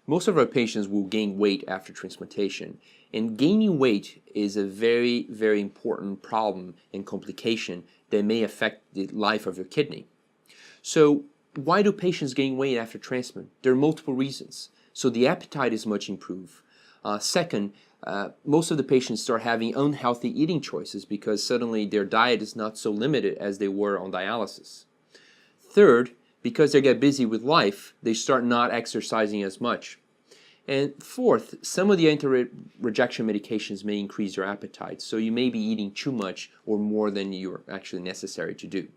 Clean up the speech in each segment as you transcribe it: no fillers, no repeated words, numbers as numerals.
Most of our patients will gain weight after transplantation, and gaining weight is a very, very important problem and complication that may affect the life of your kidney. So why do patients gain weight after transplant? There are multiple reasons. So the appetite is much improved. Second, most of the patients start having unhealthy eating choices because suddenly their diet is not so limited as they were on dialysis. Third, because they get busy with life, they start not exercising as much. And fourth, some of the anti-rejection medications may increase your appetite, so you may be eating too much or more than you're actually necessary to do.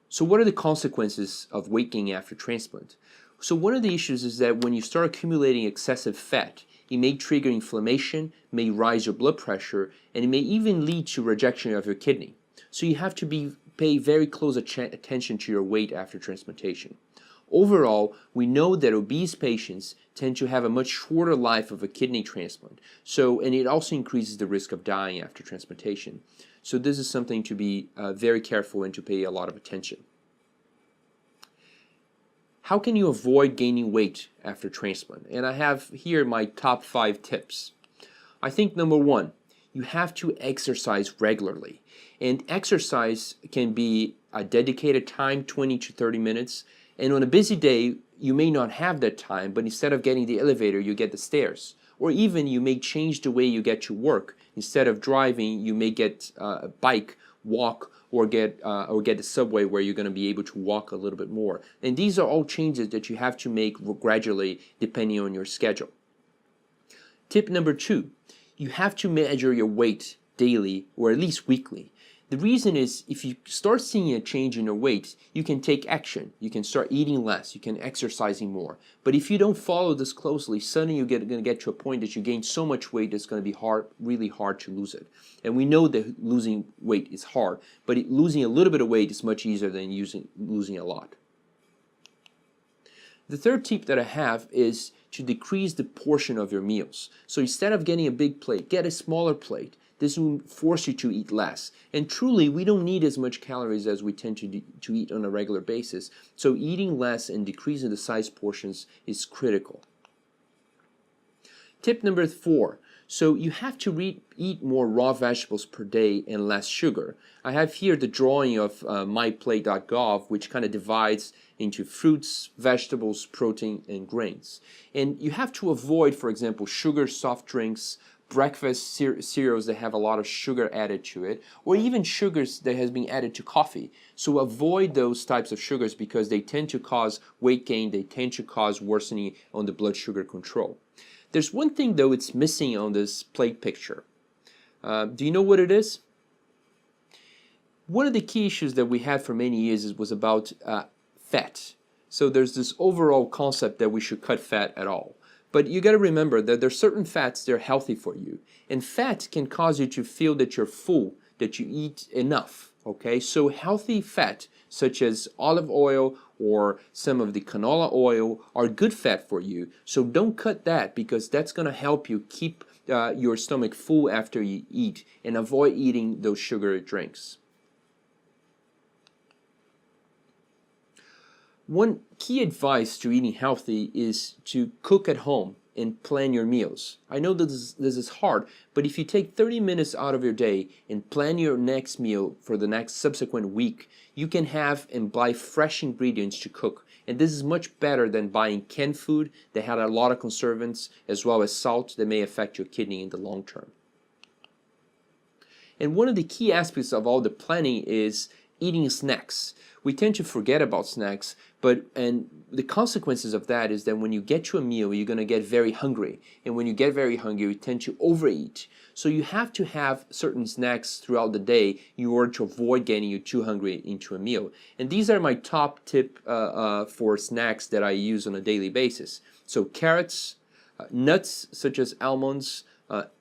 So what are the consequences of weight gain after transplant? So one of the issues is that when you start accumulating excessive fat, it may trigger inflammation, may rise your blood pressure, and it may even lead to rejection of your kidney. So you have to pay very close attention to your weight after transplantation. Overall, we know that obese patients tend to have a much shorter life of a kidney transplant. And it also increases the risk of dying after transplantation. So this is something to be very careful and to pay a lot of attention. How can you avoid gaining weight after transplant? And I have here my top 5 tips. I think number 1, you have to exercise regularly. And exercise can be a dedicated time, 20 to 30 minutes. And on a busy day, you may not have that time, but instead of getting the elevator, you get the stairs. Or even you may change the way you get to work. Instead of driving, you may get a bike, walk, or get the subway where you're going to be able to walk a little bit more. And these are all changes that you have to make gradually depending on your schedule. Tip number 2, you have to measure your weight daily or at least weekly. The reason is if you start seeing a change in your weight, you can take action. You can start eating less. You can exercising more. But if you don't follow this closely, suddenly you're going to get to a point that you gain so much weight it's going to be really hard to lose it. And we know that losing weight is hard, but losing a little bit of weight is much easier than losing a lot. The third tip that I have is to decrease the portion of your meals. So instead of getting a big plate, get a smaller plate. This will force you to eat less. And truly, we don't need as much calories as we tend to eat on a regular basis. So eating less and decreasing the size portions is critical. Tip number 4. So you have to eat more raw vegetables per day and less sugar. I have here the drawing of myplate.gov, which kind of divides into fruits, vegetables, protein, and grains. And you have to avoid, for example, sugar, soft drinks, breakfast cereals that have a lot of sugar added to it, or even sugars that has been added to coffee. So avoid those types of sugars because they tend to cause weight gain, they tend to cause worsening on the blood sugar control. There's one thing though it's missing on this plate picture. Do you know what it is? One of the key issues that we had for many years was about fat. So there's this overall concept that we should cut fat at all. But you got to remember that there are certain fats that are healthy for you. And fat can cause you to feel that you're full, that you eat enough. Okay, so healthy fat, such as olive oil or some of the canola oil, are good fat for you. So don't cut that because that's going to help you keep your stomach full after you eat and avoid eating those sugary drinks. One key advice to eating healthy is to cook at home and plan your meals. I know this is hard, but if you take 30 minutes out of your day and plan your next meal for the next subsequent week, you can have and buy fresh ingredients to cook. And this is much better than buying canned food that had a lot of conservants as well as salt that may affect your kidney in the long term. And one of the key aspects of all the planning is eating snacks. We tend to forget about snacks, and the consequences of that is that when you get to a meal, you're going to get very hungry. And when you get very hungry, you tend to overeat. So you have to have certain snacks throughout the day in order to avoid getting you too hungry into a meal. And these are my top tip for snacks that I use on a daily basis. So carrots, nuts such as almonds,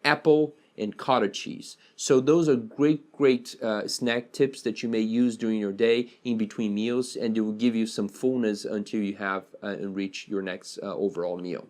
apple, and cottage cheese. So those are great snack tips that you may use during your day in between meals, and it will give you some fullness until you have and reach your next overall meal.